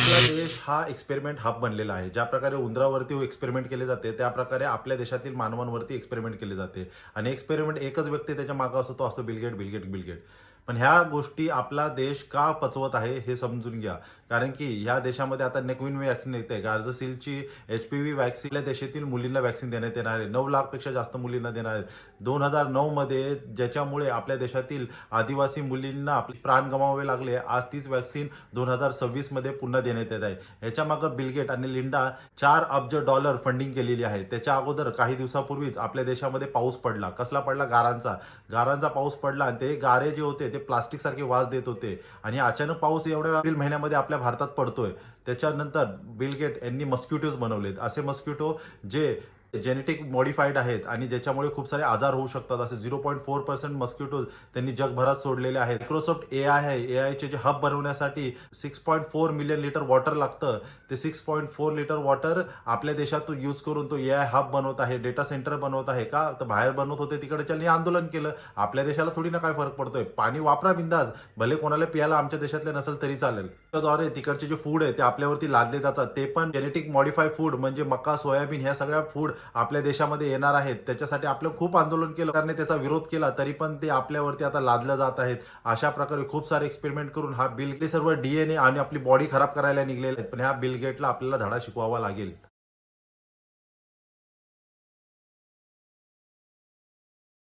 आपला देश हा एक्सपेरिमेंट हब बनलेला आहे. ज्या प्रकारे उंदरावरती एक्सपेरिमेंट केले जाते, त्या प्रकारे आपल्या देशातील मानवांवरती एक्सपेरिमेंट केले जाते. आणि एक्सपेरिमेंट एकच व्यक्ती त्याच्या मागे असतो, तो असतो Bill Gate, Bill Gate, Bill Gate. पण ह्या गोष्टी आपला देश का पचवत आहे हे समजून घ्या. कारण की ह्या देशामध्ये आता नवीन व्हॅक्सिन येते. गार्झसिलची एचपीव्ही व्हॅक्सिन आपल्या देशातील मुलींना व्हॅक्सिन देण्यात येणार आहे. 9 लाखपेक्षा जास्त मुलींना देणार आहेत. 2009 मध्ये ज्याच्यामुळे आपल्या देशातील आदिवासी मुलींना आपले प्राण गमावावे लागले, आज तीच व्हॅक्सिन 2026 मध्ये पुन्हा देण्यात येत आहे. याच्या मागे बिल गेट आणि लिंडा $4 अब्ज फंडिंग केलेली आहे. त्याच्या अगोदर काही दिवसापूर्वीच आपल्या देशामध्ये पाऊस पडला. कसला पडला? गारांचा पाऊस पडला आणि ते गारे जे होते ते प्लास्टिक सारखे वास देत होते. आणि अचानक पाऊस एवढ्या एप्रिल महिन्यामध्ये आपल्या भारतात पडतोय. त्याच्यानंतर बिल गेट यांनी मस्किटोज बनवलेत. असे मस्किटो जे जेनेटिक मॉडिफाईड आहेत आणि ज्याच्यामुळे खूप सारे आजार होऊ शकतात. असे 0.4% मस्किटोज त्यांनी जगभरात सोडलेले आहेत. मायक्रोसॉफ्ट एआय आहे. एआयचे जे हब बनवण्यासाठी 6.4 मिलियन लिटर वॉटर लागतं. ते 6.4 लिटर वॉटर आपल्या देशातून यूज करून तो एआय हब बनवत आहे, डेटा सेंटर बनवत आहे. का तर बाहेर बनवत होते तिकडच्यानी आंदोलन केलं. आपल्या देशाला थोडी ना काय फरक पडतोय. पाणी वापरा बिंदास, भले कोणाला पियाला आमच्या देशातले नसेल तरी चालेल. त्याद्वारे तिकडचे जे फूड आहे ते आपल्यावरती लादले जातात. ते पण जेनेटिक मॉडिफाईड फूड म्हणजे मका, सोयाबीन ह्या सगळ्या फूड आपल्या देशामध्ये येणार आहेत. त्याच्यासाठी आपलं खूप आंदोलन केलं, सरकारने त्याचा विरोध केला, तरी पण ते आपल्यावरती आता लादलं जात आहेत. अशा प्रकारे खूप सारे एक्सपेरिमेंट करून हा बिल सर्व डीएनए आणि आपली बॉडी खराब करायला निघलेले आहेत. पण ह्या बिल गेटला आपल्याला धडा शिकवावा लागेल.